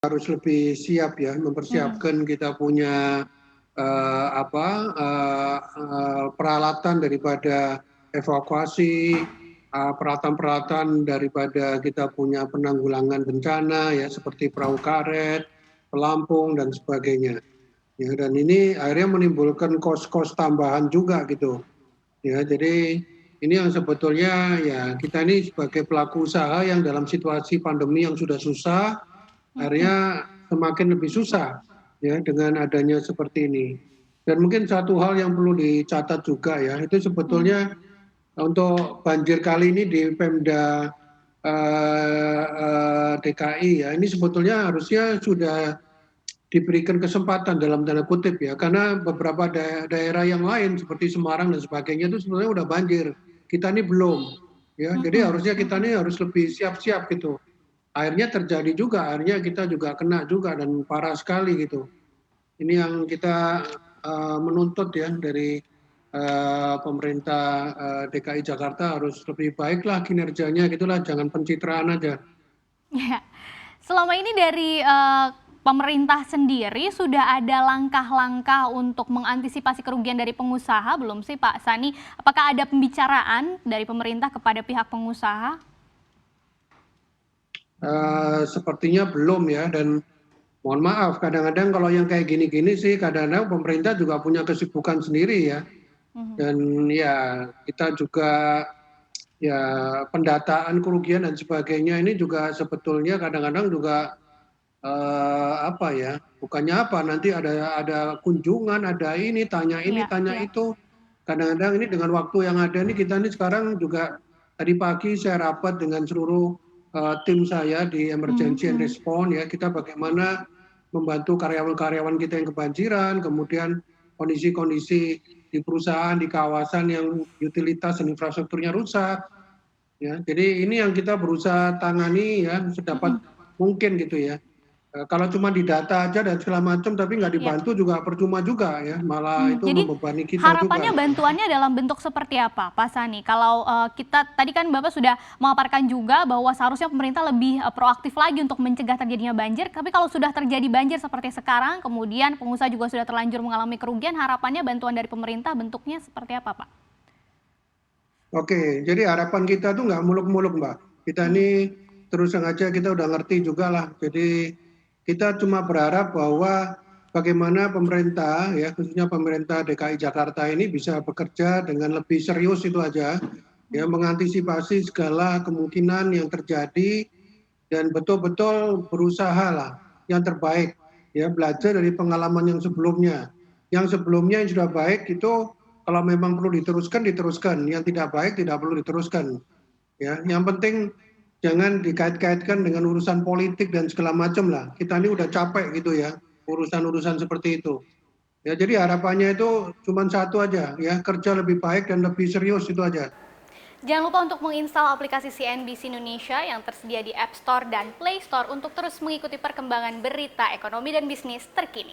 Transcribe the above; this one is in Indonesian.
harus lebih siap ya, mempersiapkan kita punya peralatan daripada evakuasi, peralatan-peralatan daripada kita punya penanggulangan bencana ya seperti perahu karet, pelampung dan sebagainya. Ya, dan ini akhirnya menimbulkan kos-kos tambahan juga gitu. Ya, jadi ini yang sebetulnya ya kita ini sebagai pelaku usaha yang dalam situasi pandemi yang sudah susah, akhirnya semakin lebih susah ya dengan adanya seperti ini. Dan mungkin satu hal yang perlu dicatat juga ya, itu sebetulnya untuk banjir kali ini di Pemda DKI ya, ini sebetulnya harusnya sudah diberikan kesempatan dalam tanda kutip ya, karena beberapa daerah yang lain seperti Semarang dan sebagainya itu sebenarnya udah banjir, kita ini belum ya, jadi harusnya kita ini harus lebih siap-siap gitu. Akhirnya terjadi juga, akhirnya kita juga kena juga dan parah sekali gitu. Ini yang kita menuntut ya dari pemerintah DKI Jakarta harus lebih baiklah kinerjanya gitulah, jangan pencitraan aja. Ya. Selama ini dari pemerintah sendiri sudah ada langkah-langkah untuk mengantisipasi kerugian dari pengusaha belum sih Pak Sani? Apakah ada pembicaraan dari pemerintah kepada pihak pengusaha? Sepertinya belum ya, dan mohon maaf kadang-kadang kalau yang kayak gini-gini sih kadang-kadang pemerintah juga punya kesibukan sendiri ya, dan ya kita juga ya pendataan kerugian dan sebagainya ini juga sebetulnya kadang-kadang juga apa ya, bukannya apa, nanti ada kunjungan, ada ini, Iya, tanya iya. itu. Kadang-kadang ini dengan waktu yang ada ini kita ini sekarang juga tadi pagi saya rapat dengan seluruh tim saya di Emergency and Response ya, kita bagaimana membantu karyawan-karyawan kita yang kebanjiran, kemudian kondisi-kondisi di perusahaan, di kawasan yang utilitas dan infrastrukturnya rusak. Ya, jadi ini yang kita berusaha tangani ya sedapat mungkin gitu ya. Kalau cuma didata aja dan segala macam tapi nggak Iya. dibantu juga percuma juga ya, malah itu Jadi membebani kita juga. harapannya bantuannya dalam bentuk seperti apa, Pak Sani? Kalau kita tadi kan Bapak sudah memaparkan juga bahwa seharusnya pemerintah lebih proaktif lagi untuk mencegah terjadinya banjir. Tapi kalau sudah terjadi banjir seperti sekarang, kemudian pengusaha juga sudah terlanjur mengalami kerugian, harapannya bantuan dari pemerintah bentuknya seperti apa, Pak? Oke, jadi harapan kita tuh nggak muluk-muluk Mbak. Kita ini terus sengaja kita udah ngerti juga lah. Jadi kita cuma berharap bahwa bagaimana pemerintah ya khususnya pemerintah DKI Jakarta ini bisa bekerja dengan lebih serius itu aja ya, mengantisipasi segala kemungkinan yang terjadi dan betul-betul berusaha lah yang terbaik ya, belajar dari pengalaman yang sebelumnya. Yang sebelumnya yang sudah baik itu kalau memang perlu diteruskan diteruskan, yang tidak baik tidak perlu diteruskan. Ya, yang penting jangan dikait-kaitkan dengan urusan politik dan segala macam lah. Kita ini udah capek gitu ya, urusan-urusan seperti itu. Ya, jadi harapannya itu cuma satu aja ya, kerja lebih baik dan lebih serius itu aja. Jangan lupa untuk menginstal aplikasi CNBC Indonesia yang tersedia di App Store dan Play Store untuk terus mengikuti perkembangan berita ekonomi dan bisnis terkini.